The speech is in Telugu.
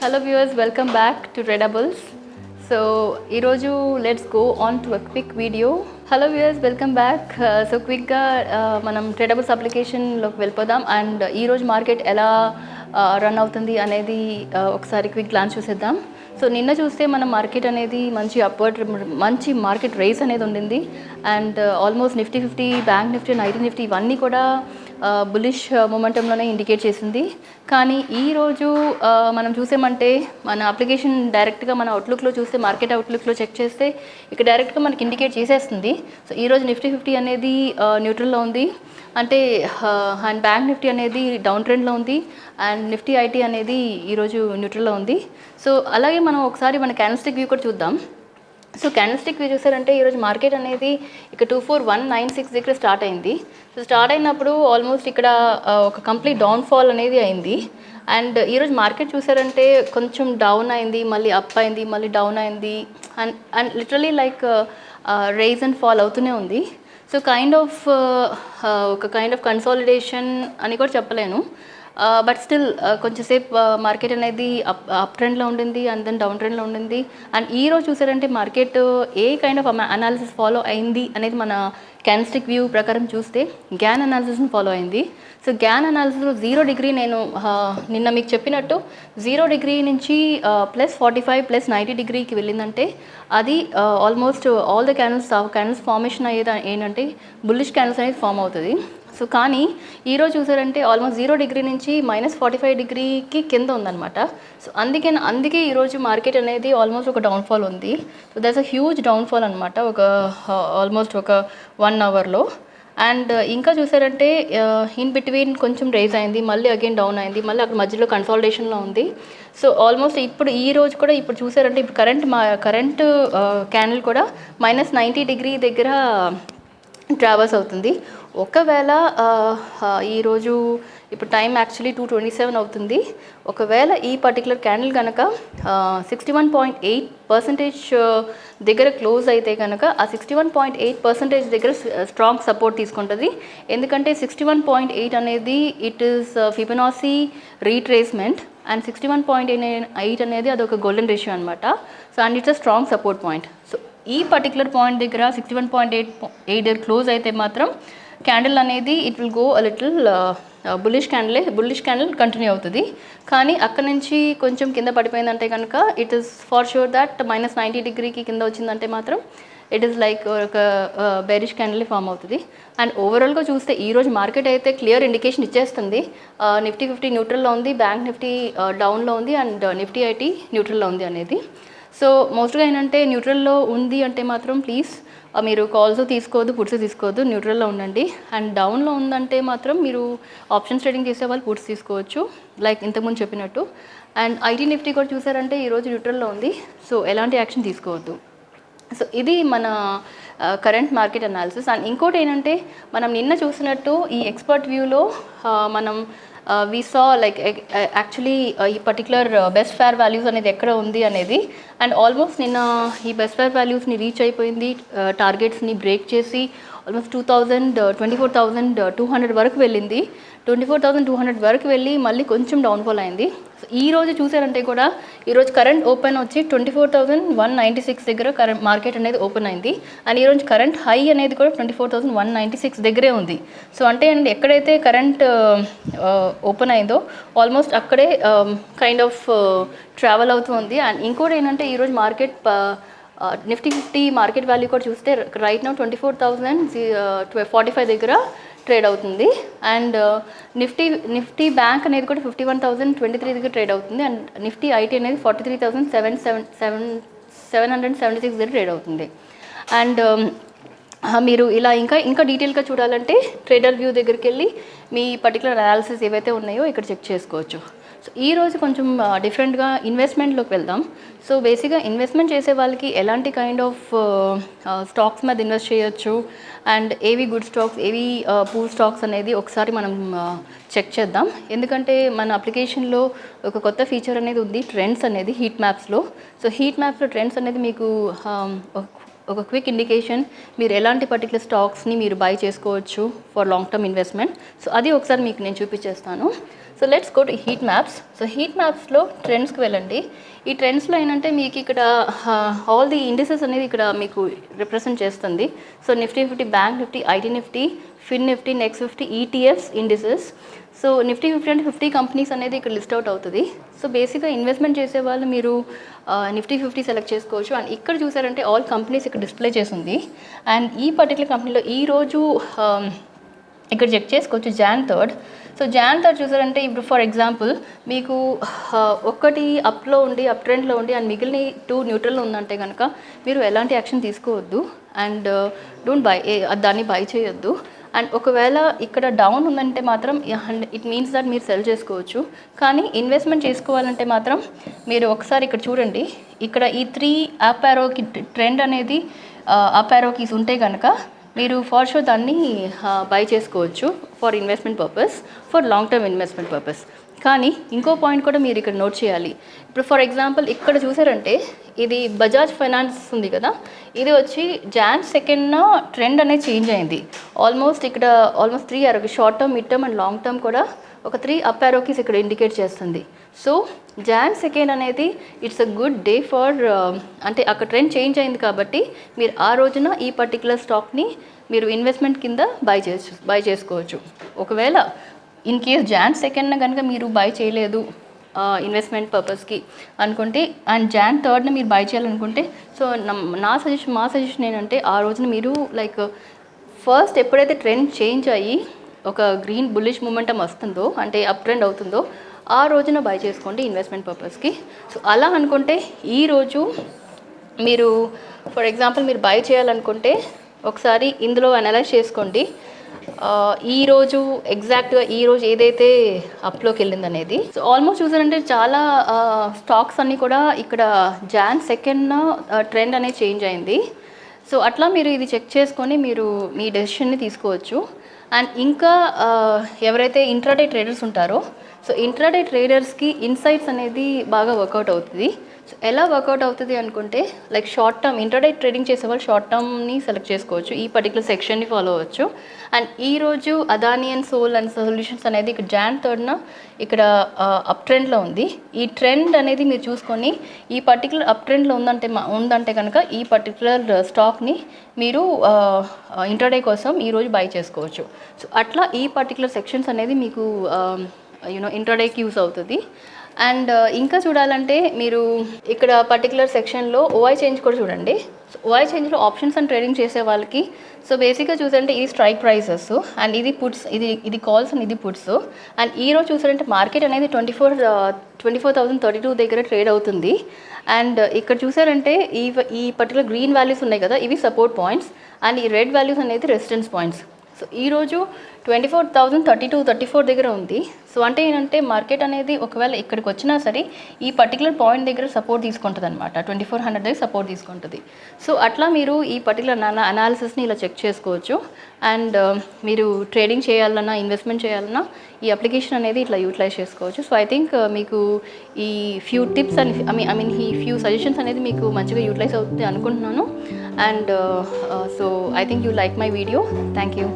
Hello viewers, welcome back to Readables. So ఈరోజు let's go on to a quick video. Hello viewers, welcome back. So క్విక్గా మనం ట్రేడబుల్స్ అప్లికేషన్లోకి వెళ్ళిపోదాం అండ్ ఈరోజు మార్కెట్ ఎలా రన్ అవుతుంది అనేది ఒకసారి క్విక్ గ్లాన్స్ చూసేద్దాం. సో నిన్న చూస్తే మనం మార్కెట్ అనేది మంచి మార్కెట్ రేస్ అనేది ఉండింది and almost Nifty 50, bank Nifty, IT Nifty ఇవన్నీ కూడా బులిష్ మొమెంటంలోనే ఇండికేట్ చేసింది. కానీ ఈరోజు మనం చూసామంటే మన అప్లికేషన్ డైరెక్ట్గా మన అవుట్లుక్లో చూస్తే, మార్కెట్ అవుట్లుక్లో చెక్ చేస్తే ఇక్కడ డైరెక్ట్గా మనకి ఇండికేట్ చేసేస్తుంది. సో ఈరోజు నిఫ్టీ 50 అనేది న్యూట్రల్లో ఉంది, అంటే అండ్ బ్యాంక్ నిఫ్టీ అనేది డౌన్ ట్రెండ్లో ఉంది అండ్ నిఫ్టీ ఐటీ అనేది ఈరోజు న్యూట్రల్లో ఉంది. సో అలాగే మనం ఒకసారి మన క్యాండిల్స్టిక్ వ్యూ కూడా చూద్దాం. సో క్యాండిల్స్టిక్ వ్యూ చూసారంటే ఈరోజు మార్కెట్ అనేది ఇక్కడ 24196 దగ్గర స్టార్ట్ అయింది. సో స్టార్ట్ అయినప్పుడు ఆల్మోస్ట్ ఇక్కడ ఒక కంప్లీట్ డౌన్ఫాల్ అనేది అయింది అండ్ ఈరోజు మార్కెట్ చూసారంటే కొంచెం డౌన్ అయింది, మళ్ళీ అప్ అయింది, మళ్ళీ డౌన్ అయింది and literally like rise and fall అవుతూనే ఉంది. సో ఒక కైండ్ ఆఫ్ కన్సాలిడేషన్ అని కూడా చెప్పలేను, బట్ స్టిల్ కొంచెంసేపు మార్కెట్ అనేది అప్ ట్రెండ్లో ఉండింది అండ్ దెన్ డౌన్ ట్రెండ్లో ఉండింది. అండ్ ఈరోజు చూసారంటే market A kind of analysis follow అయింది అనేది మన క్యాండిల్స్టిక్ వ్యూ ప్రకారం చూస్తే గ్యాన్ అనాలిసిస్ని ఫాలో అయింది. సో గ్యాన్ అనాలిసిస్లో 0 డిగ్రీ నేను నిన్న మీకు చెప్పినట్టు 0 డిగ్రీ నుంచి +45 +90 డిగ్రీకి వెళ్ళిందంటే అది almost all the candles formation అయ్యేది ఏంటంటే బుల్లిష్ క్యాండిల్స్ అనేది ఫామ్ అవుతుంది. సో కానీ ఈరోజు చూసారంటే ఆల్మోస్ట్ 0 డిగ్రీ నుంచి -45 డిగ్రీకి కింద ఉందన్నమాట. సో అందుకే ఈరోజు మార్కెట్ అనేది ఆల్మోస్ట్ ఒక డౌన్ఫాల్ ఉంది. So that's a huge downfall అనమాట, ఆల్మోస్ట్ ఒక 1 అవర్లో. అండ్ ఇంకా చూసారంటే ఇన్ బిట్వీన్ కొంచెం రైజ్ అయింది, మళ్ళీ అగైన్ డౌన్ అయింది, మళ్ళీ అక్కడ మధ్యలో కన్సాలిడేషన్లో ఉంది. సో ఆల్మోస్ట్ ఈ రోజు కూడా ఇప్పుడు చూసారంటే ఇప్పుడు కరెంట్ క్యాండిల్ కూడా -90 డిగ్రీ దగ్గర ట్రావెల్స్ అవుతుంది. ఒకవేళ ఈరోజు ఇప్పుడు టైం యాక్చువల్లీ 2:27 అవుతుంది. ఒకవేళ ఈ పర్టికులర్ క్యాండిల్ కనుక 61.8% దగ్గర క్లోజ్ అయితే కనుక ఆ 61.8% దగ్గర స్ట్రాంగ్ సపోర్ట్ తీసుకుంటుంది. ఎందుకంటే 61.8 అనేది ఇట్ ఈస్ ఫిబొనాసీ రీట్రేస్మెంట్ అండ్ 61.8 అనేది అదొక గోల్డెన్ రేషియో అనమాట. So and it's a strong support point. So ఈ పర్టికులర్ పాయింట్ దగ్గర 61.8 దగ్గర క్లోజ్ అయితే మాత్రం క్యాండిల్ అనేది it will go a little bullish candle continue అవుతుంది. కానీ అక్కడ నుంచి కొంచెం కింద పడిపోయిందంటే కనుక it is far sure that -90 డిగ్రీకి కింద వచ్చిందంటే మాత్రం ఇట్ ఈస్ లైక్ ఒక బేరిష్ క్యాండిల్ ఫామ్ అవుతుంది. అండ్ ఓవరాల్గా చూస్తే ఈరోజు మార్కెట్ అయితే క్లియర్ ఇండికేషన్ ఇచ్చేస్తుంది. నిఫ్టీ 50 న్యూట్రల్లో ఉంది, బ్యాంక్ నిఫ్టీ డౌన్లో ఉంది అండ్ నిఫ్టీ ఐటీ న్యూట్రల్లో ఉంది అనేది. సో మోస్ట్గా ఏంటంటే న్యూట్రల్లో ఉంది అంటే మాత్రం ప్లీజ్ మీరు కాల్స్ తీసుకోవద్దు, పుట్స్ తీసుకోవద్దు, న్యూట్రల్లో ఉండండి. అండ్ డౌన్లో ఉందంటే మాత్రం మీరు ఆప్షన్స్ ట్రేడింగ్ చేసే వాళ్ళు పుట్స్ తీసుకోవచ్చు లైక్ ఇంతకుముందు చెప్పినట్టు. అండ్ ఐటీ నిఫ్టీ కూడా చూసారంటే ఈరోజు న్యూట్రల్లో ఉంది, సో ఎలాంటి యాక్షన్ తీసుకోవద్దు. సో ఇది మన కరెంట్ మార్కెట్ అనాలిసిస్. అండ్ ఇంకోటి ఏంటంటే మనం నిన్న చూసినట్టు ఈ ఎక్స్పర్ట్ వ్యూలో మనం వి సా లైక్ యాక్చువల్లీ ఈ పర్టికులర్ బెస్ట్ ఫేర్ వాల్యూస్ అనేది ఎక్కడ ఉంది అనేది. అండ్ ఆల్మోస్ట్ నిన్న ఈ బెస్ట్ ఫేర్ వాల్యూస్ని రీచ్ అయిపోయింది, టార్గెట్స్ని బ్రేక్ చేసి ఆల్మోస్ట్ 24,200 వరకు వెళ్ళింది. 24,200 వరకు వెళ్ళి మళ్ళీ కొంచెం డౌన్ఫాల్ అయింది. సో ఈరోజు చూసారంటే కూడా ఈరోజు కరెంట్ ఓపెన్ వచ్చి 24,196 దగ్గర మార్కెట్ అనేది ఓపెన్ అయింది. అండ్ ఈరోజు కరెంట్ హై అనేది కూడా 24,196 దగ్గరే ఉంది. సో అంటే అండి ఎక్కడైతే కరెంట్ ఓపెన్ అయిందో ఆల్మోస్ట్ అక్కడే కైండ్ ఆఫ్ ట్రావెల్ అవుతుంది. అండ్ ఇంకోటి ఏంటంటే ఈరోజు మార్కెట్ నిఫ్టీ 50 మార్కెట్ వాల్యూ కూడా చూస్తే రైట్ నౌ 24,045 దగ్గర ట్రేడ్ అవుతుంది. అండ్ నిఫ్టీ బ్యాంక్ అనేది కూడా 51,023 దగ్గర ట్రేడ్ అవుతుంది. అండ్ నిఫ్టీ ఐటీ అనేది 43,776 దగ్గర ట్రేడ్ అవుతుంది. అండ్ మీరు ఇలా ఇంకా డీటెయిల్గా చూడాలంటే ట్రేడర్ వ్యూ దగ్గరికి వెళ్ళి మీ పర్టికులర్ అనాలిసిస్ ఏవైతే ఉన్నాయో ఇక్కడ చెక్ చేసుకోవచ్చు. సో ఈరోజు కొంచెం డిఫరెంట్గా ఇన్వెస్ట్మెంట్లోకి వెళ్దాం. సో బేసిక్గా ఇన్వెస్ట్మెంట్ చేసే వాళ్ళకి ఎలాంటి కైండ్ ఆఫ్ స్టాక్స్ మీద ఇన్వెస్ట్ చేయొచ్చు అండ్ ఏవి గుడ్ స్టాక్స్, ఏవి పూర్ స్టాక్స్ అనేది ఒకసారి మనం చెక్ చేద్దాం. ఎందుకంటే మన అప్లికేషన్లో ఒక కొత్త ఫీచర్ అనేది ఉంది, ట్రెండ్స్ అనేది హీట్ మ్యాప్స్లో. సో హీట్ మ్యాప్స్లో ట్రెండ్స్ అనేది మీకు ఒక క్విక్ ఇండికేషన్ మీరు ఎలాంటి పర్టికులర్ స్టాక్స్ని మీరు బై చేసుకోవచ్చు for long term investment. So అది ఒకసారి మీకు నేను చూపించేస్తాను. So let's go to heat maps. So heat మ్యాప్స్లో ట్రెండ్స్కి వెళ్ళండి. ఈ ట్రెండ్స్లో ఏంటంటే మీకు ఇక్కడ ఆల్ ది ఇండిసెస్ అనేది ఇక్కడ మీకు రిప్రజెంట్ చేస్తుంది. So Nifty 50, bank Nifty, IT Nifty, fin Nifty, next 50 ETFs indices. So Nifty 50 అంటే 50 కంపెనీస్ అనేది ఇక్కడ లిస్ట్ అవుట్ అవుతుంది. సో బేసిక్గా ఇన్వెస్ట్మెంట్ చేసే వాళ్ళు మీరు నిఫ్టీ 50 సెలెక్ట్ చేసుకోవచ్చు. అండ్ ఇక్కడ చూసారంటే ఆల్ కంపెనీస్ ఇక్కడ డిస్ప్లే చేసింది. అండ్ ఈ పర్టికులర్ కంపెనీలో ఈరోజు ఇక్కడ చెక్ చేసుకోవచ్చు Jan 3rd. So Jan 3rd చూసారంటే ఇప్పుడు ఫర్ ఎగ్జాంపుల్ మీకు ఒక్కటి అప్లో ఉండి అప్ ట్రెండ్లో ఉండి అండ్ మిగిలిన 2 న్యూట్రల్లో ఉందంటే కనుక మీరు ఎలాంటి యాక్షన్ తీసుకోవద్దు అండ్ డోంట్ బై, దాన్ని బై చేయొద్దు. అండ్ ఒకవేళ ఇక్కడ డౌన్ ఉందంటే మాత్రం ఇట్ మీన్స్ దట్ మీరు సెల్ చేసుకోవచ్చు. కానీ ఇన్వెస్ట్మెంట్ చేసుకోవాలంటే మాత్రం మీరు ఒకసారి ఇక్కడ చూడండి, ఇక్కడ ఈ 3 అప్ యారోకి ట్రెండ్ అనేది అప్ యారోకీస్ ఉంటే కనుక మీరు ఫర్ షూర్ దాన్ని బై చేసుకోవచ్చు for investment purpose, for long term investment purpose. కానీ ఇంకో పాయింట్ కూడా మీరు ఇక్కడ నోట్ చేయాలి. ఇప్పుడు ఫర్ ఎగ్జాంపుల్ ఇక్కడ చూసారంటే ఇది బజాజ్ ఫైనాన్స్ ఉంది కదా, ఇది వచ్చి Jan 2nd ట్రెండ్ అనేది చేంజ్ అయింది. ఆల్మోస్ట్ 3 యారోకి short term, mid term and long term కూడా ఒక 3 అప్ యారోకీస్ ఇక్కడ ఇండికేట్ చేస్తుంది. సో Jan 2nd అనేది it's a good day for, అంటే అక్కడ ట్రెండ్ చేంజ్ అయింది కాబట్టి మీరు ఆ రోజున ఈ పర్టికులర్ స్టాక్ని మీరు ఇన్వెస్ట్మెంట్ కింద బై చేసుకోవచ్చు. ఒకవేళ ఇన్ కేస్ Jan 2nd కనుక మీరు బై చేయలేదు ఇన్వెస్ట్మెంట్ పర్పస్కి అనుకుంటే అండ్ Jan 3rd మీరు బై చేయాలనుకుంటే, సో మా సజెషన్ ఏంటంటే ఆ రోజున మీరు లైక్ ఫస్ట్ ఎప్పుడైతే ట్రెండ్ చేంజ్ అయ్యి ఒక గ్రీన్ బుల్లిష్ మూమెంటం వస్తుందో అంటే అప్ ట్రెండ్ అవుతుందో ఆ రోజున బై చేసుకోండి ఇన్వెస్ట్మెంట్ పర్పస్కి. సో అలా అనుకుంటే ఈరోజు మీరు ఫర్ ఎగ్జాంపుల్ మీరు బై చేయాలనుకుంటే ఒకసారి ఇందులో అనలైజ్ చేసుకోండి. ఈరోజు ఎగ్జాక్ట్గా ఈరోజు ఏదైతే అప్లోకి వెళ్ళింది అనేది. సో ఆల్మోస్ట్ చూసారంటే చాలా స్టాక్స్ అన్నీ కూడా ఇక్కడ Jan 2nd ట్రెండ్ అనేది చేంజ్ అయింది. సో అట్లా మీరు ఇది చెక్ చేసుకొని మీరు మీ డెసిషన్ని తీసుకోవచ్చు. అండ్ ఇంకా ఎవరైతే ఇంట్రాడే ట్రేడర్స్ ఉంటారో, సో ఇంట్రాడే ట్రేడర్స్కి ఇన్సైట్స్ అనేది బాగా వర్కౌట్ అవుతుంది. సో ఎలా వర్కౌట్ అవుతుంది అనుకుంటే like short term intraday trading చేసే వాళ్ళు షార్ట్ టర్మ్ని సెలెక్ట్ చేసుకోవచ్చు, ఈ పర్టికులర్ సెక్షన్ని ఫాలో అవ్వచ్చు. అండ్ ఈరోజు అదాని అండ్ సోల్ అండ్ సొల్యూషన్స్ అనేది ఇక్కడ Jan 3rd ఇక్కడ అప్ ట్రెండ్లో ఉంది. ఈ ట్రెండ్ అనేది మీరు చూసుకొని ఈ పర్టికులర్ అప్ ట్రెండ్లో ఉందంటే కనుక ఈ పర్టికులర్ స్టాక్ని మీరు ఇంట్రాడే కోసం ఈరోజు బై చేసుకోవచ్చు. సో అట్లా ఈ పర్టికులర్ సెక్షన్స్ అనేది మీకు ఇంట్రాడేకి యూస్ అవుతుంది. అండ్ ఇంకా చూడాలంటే మీరు ఇక్కడ పర్టికులర్ సెక్షన్లో ఓఐ చేంజ్ కూడా చూడండి. సో ఓఐ చేంజ్లో ఆప్షన్స్ అండ్ ట్రేడింగ్ చేసే వాళ్ళకి సో బేసిక్గా చూసారంటే ఇది స్ట్రైక్ ప్రైసెస్ అండ్ ఇది పుట్స్, ఇది కాల్స్ అండ్ ఇది పుట్స్. అండ్ ఈరోజు చూసారంటే మార్కెట్ అనేది 24,032 దగ్గర ట్రేడ్ అవుతుంది. అండ్ ఇక్కడ చూసారంటే ఈ పర్టికులర్ గ్రీన్ వాల్యూస్ ఉన్నాయి కదా, ఇవి సపోర్ట్ పాయింట్స్ అండ్ ఈ రెడ్ వాల్యూస్ అనేది రెసిస్టెన్స్ పాయింట్స్. సో ఈరోజు 24,034 దగ్గర ఉంది. సో అంటే ఏంటంటే మార్కెట్ అనేది ఒకవేళ ఇక్కడికి వచ్చినా సరే ఈ పర్టికులర్ పాయింట్ దగ్గర సపోర్ట్ తీసుకుంటుంది అనమాట, 2400 దగ్గర సపోర్ట్ తీసుకుంటుంది. సో అట్లా మీరు ఈ పర్టికులర్ అనాలిసిస్ని ఇలా చెక్ చేసుకోవచ్చు. అండ్ మీరు ట్రేడింగ్ చేయాలన్నా ఇన్వెస్ట్మెంట్ చేయాలన్నా ఈ అప్లికేషన్ అనేది ఇట్లా యూటిలైజ్ చేసుకోవచ్చు. సో ఐ థింక్ మీకు ఈ ఫ్యూ టిప్స్ అండ్ ఈ ఫ్యూ సజెషన్స్ అనేది మీకు మంచిగా యూటిలైజ్ అవుతుంది అనుకుంటున్నాను. And so I think you like my video. Thank you.